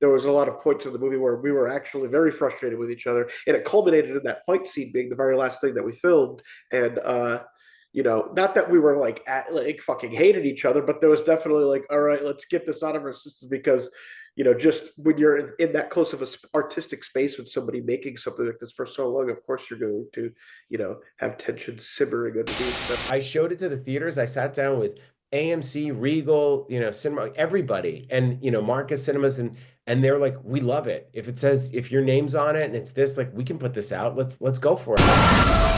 there was a lot of points in the movie where we were actually very frustrated with each other, and it culminated in that fight scene being the very last thing that we filmed. And not that we were like fucking hated each other, but there was definitely like, all right, let's get this out of our system because just when you're in that close of a artistic space with somebody making something like this for so long, of course you're going to, have tension simmering underneath. So I showed it to the theaters. I sat down with AMC, Regal, cinema, everybody, and Marcus Cinemas, and they're like, we love it. If it says if your name's on it and it's this, like we can put this out. Let's go for it.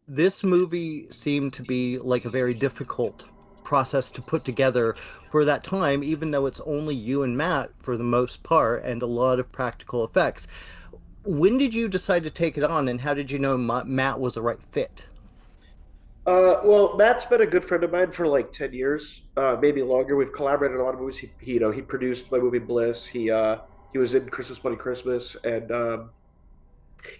This movie seemed to be like a very difficult process to put together for that time, even though it's only you and Matt for the most part and a lot of practical effects. When did you decide to take it on, and how did you know Matt was the right fit? well, Matt's been a good friend of mine for like 10 years, maybe longer. We've collaborated on a lot of movies. He produced my movie Bliss. He was in Christmas Money Christmas, and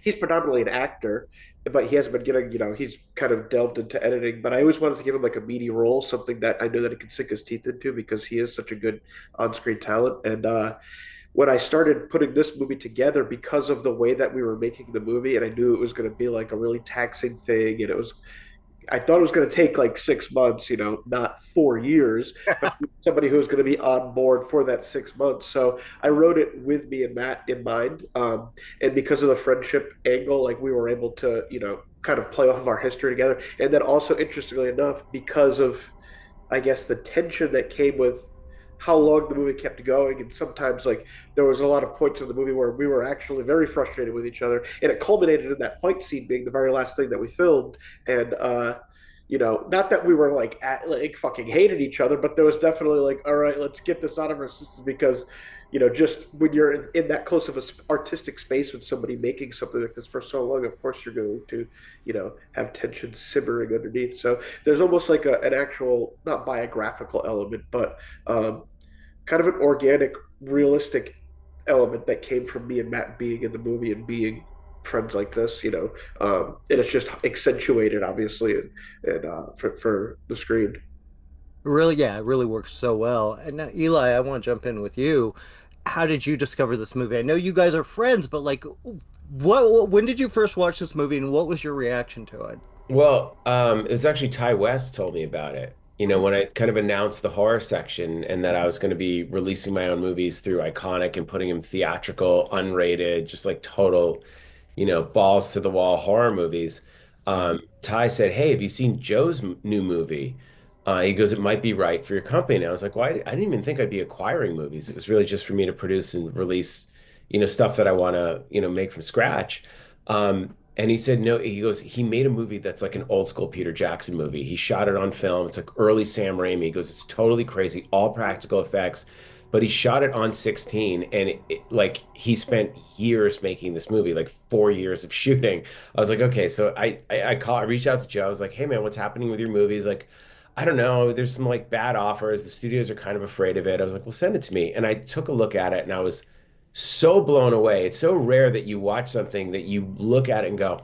he's predominantly an actor, but he hasn't been getting, he's kind of delved into editing. But I always wanted to give him like a meaty role, something that I know that he can sink his teeth into because he is such a good on-screen talent. And when I started putting this movie together, because of the way that we were making the movie, and I knew it was going to be like a really taxing thing, and I thought it was going to take like 6 months, not 4 years, but somebody who was going to be on board for that 6 months. So I wrote it with me and Matt in mind. And because of the friendship angle, like we were able to, kind of play off of our history together. And then also, interestingly enough, because of, I guess, the tension that came with how long the movie kept going, and sometimes like there was a lot of points in the movie where we were actually very frustrated with each other, and it culminated in that fight scene being the very last thing that we filmed. And not that we were like fucking hated each other, but there was definitely like, all right, let's get this out of our system because just when you're in that close of a artistic space with somebody making something like this for so long, of course you're going to have tension simmering underneath. So there's almost like an actual, not biographical element, but kind of an organic, realistic element that came from me and Matt being in the movie and being friends like this, and it's just accentuated, obviously, and for the screen. Really, yeah, it really works so well. And now, Eli, I want to jump in with you. How did you discover this movie? I know you guys are friends, but like, when did you first watch this movie, and what was your reaction to it? Well, it was actually Ty West told me about it. When I kind of announced the horror section and that I was going to be releasing my own movies through Iconic and putting them theatrical, unrated, just like total, balls to the wall horror movies. Ty said, "Hey, have you seen Joe's new movie?" He goes, "It might be right for your company." And I was like, "Well, I didn't even think I'd be acquiring movies. It was really just for me to produce and release, stuff that I want to, make from scratch." And he said, no, he goes, he made a movie that's like an old school Peter Jackson movie. He shot it on film. It's like early Sam Raimi. He goes, it's totally crazy, all practical effects, but he shot it on 16 and like he spent years making this movie, like 4 years of shooting. I was like, okay, so I reached out to Joe. I was like, hey man, what's happening with your movies? Like, I don't know. There's some like bad offers. The studios are kind of afraid of it. I was like, well, send it to me. And I took a look at it and I was so blown away. It's so rare that you watch something that you look at it and go,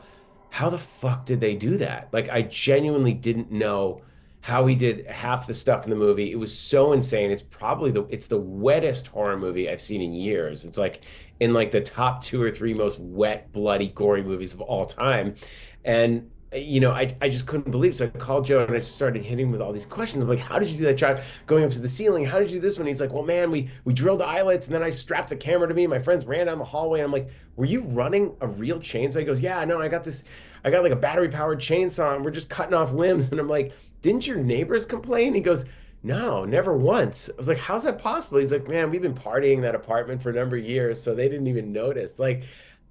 how the fuck did they do that? Like I genuinely didn't know how he did half the stuff in the movie. It was so insane. It's the wettest horror movie I've seen in years. It's like in like the top two or three most wet, bloody, gory movies of all time. And I just couldn't believe it. So I called Joe and I just started hitting him with all these questions. I'm like, how did you do that shot going up to the ceiling? How did you do this one? He's like, well, man, we drilled eyelets and then I strapped the camera to me. My friends ran down the hallway. And I'm like, were you running a real chainsaw? He goes, yeah, no, I got like a battery powered chainsaw and we're just cutting off limbs. And I'm like, didn't your neighbors complain? He goes, no, never once. I was like, how's that possible? He's like, man, we've been partying in that apartment for a number of years, so they didn't even notice. Like,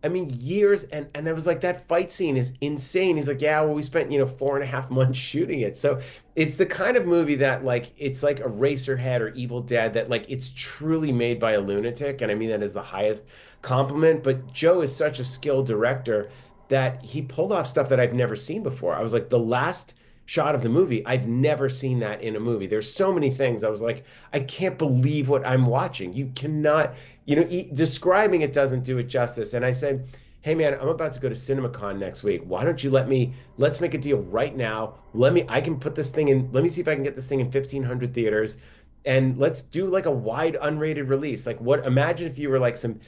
I mean, years, and I was like, that fight scene is insane. He's like, yeah, well, we spent, 4.5 months shooting it. So it's the kind of movie that like it's like Eraserhead or Evil Dead that like it's truly made by a lunatic. And I mean that is the highest compliment. But Joe is such a skilled director that he pulled off stuff that I've never seen before. I was like, the last shot of the movie. I've never seen that in a movie. There's so many things. I was like, I can't believe what I'm watching. You cannot, describing it doesn't do it justice. And I said, hey man, I'm about to go to CinemaCon next week. Why don't you let's make a deal right now. I can put this thing in, let me see if I can get this thing in 1,500 theaters. And let's do like a wide unrated release. Like imagine if you were like some,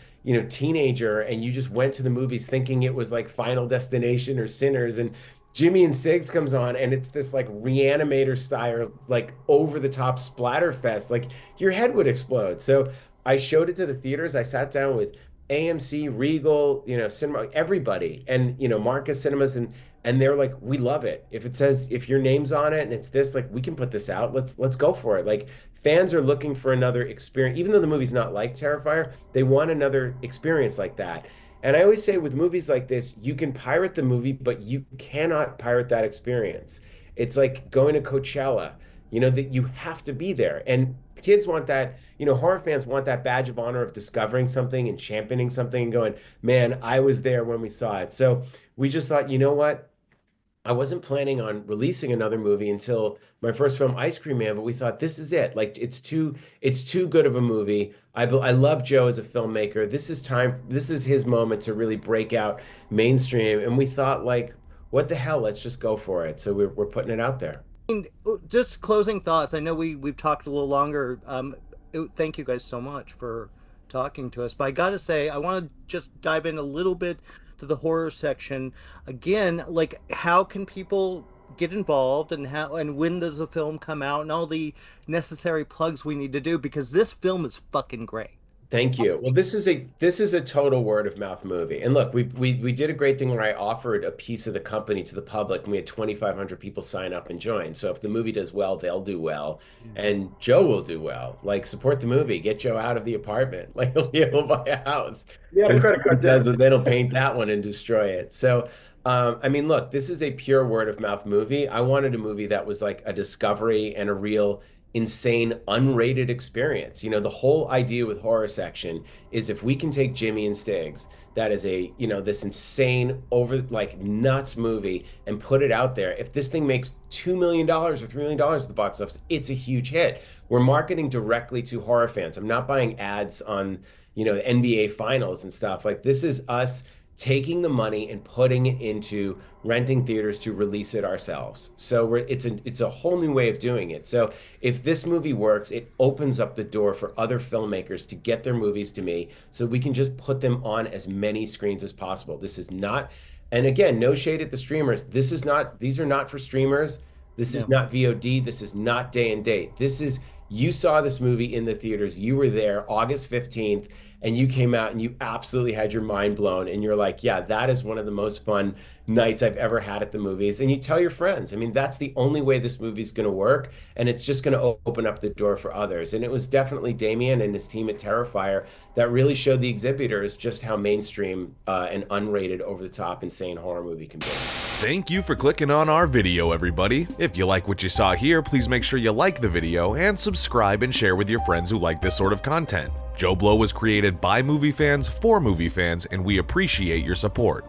teenager and you just went to the movies thinking it was like Final Destination or Sinners, and Jimmy and Stiggs comes on and it's this like reanimator style, like over the top splatter fest. Like your head would explode. So I showed it to the theaters. I sat down with AMC, Regal, cinema, everybody, and Marcus Cinemas, and they're like, we love it. If your name's on it and it's this, like we can put this out. Let's go for it. Like fans are looking for another experience, even though the movie's not like Terrifier, they want another experience like that. And I always say with movies like this, you can pirate the movie, but you cannot pirate that experience. It's like going to Coachella, that you have to be there. And kids want that, horror fans want that badge of honor of discovering something and championing something and going, man, I was there when we saw it. So we just thought, you know what? I wasn't planning on releasing another movie until my first film, Ice Cream Man, but we thought this is it. Like it's too good of a movie. I love Joe as a filmmaker. This is his moment to really break out mainstream. And we thought like, what the hell? Let's just go for it. So we're putting it out there. Just closing thoughts. I know we've talked a little longer. Thank you guys so much for talking to us. But I gotta say, I want to just dive in a little bit to the horror section again. Like, how can people get involved, and when does the film come out, and all the necessary plugs we need to do, because this film is fucking great. Thank you. Well, this is a total word of mouth movie. And look, we did a great thing where I offered a piece of the company to the public, and we had 2,500 people sign up and join. So if the movie does well, they'll do well, and Joe will do well. Like support the movie, get Joe out of the apartment, like he'll buy a house. Yeah, And credit card debt. then he'll paint that one and destroy it. So I mean, look, this is a pure word of mouth movie. I wanted a movie that was like a discovery and a real insane unrated experience. The whole idea with horror section is if we can take Jimmy and Stiggs, that is this insane over like nuts movie, and put it out there. If this thing makes $2 million or $3 million at the box office, it's a huge hit. We're marketing directly to horror fans. I'm not buying ads on, the NBA finals and stuff. Like this is us taking the money and putting it into renting theaters to release it ourselves. So it's a whole new way of doing it. So if this movie works, it opens up the door for other filmmakers to get their movies to me, so we can just put them on as many screens as possible. This is not, and again, no shade at the streamers. These are not for streamers. This is not VOD. This is not day and date. You saw this movie in the theaters. You were there August 15th, and you came out and you absolutely had your mind blown. And you're like, yeah, that is one of the most fun nights I've ever had at the movies. And you tell your friends. I mean, that's the only way this movie's going to work. And it's just going to open up the door for others. And it was definitely Damien and his team at Terrifier that really showed the exhibitors just how mainstream and unrated, over the top, insane horror movie can be. Thank you for clicking on our video, everybody. If you like what you saw here, please make sure you like the video and subscribe and share with your friends who like this sort of content. JoBlo was created by movie fans for movie fans, and we appreciate your support.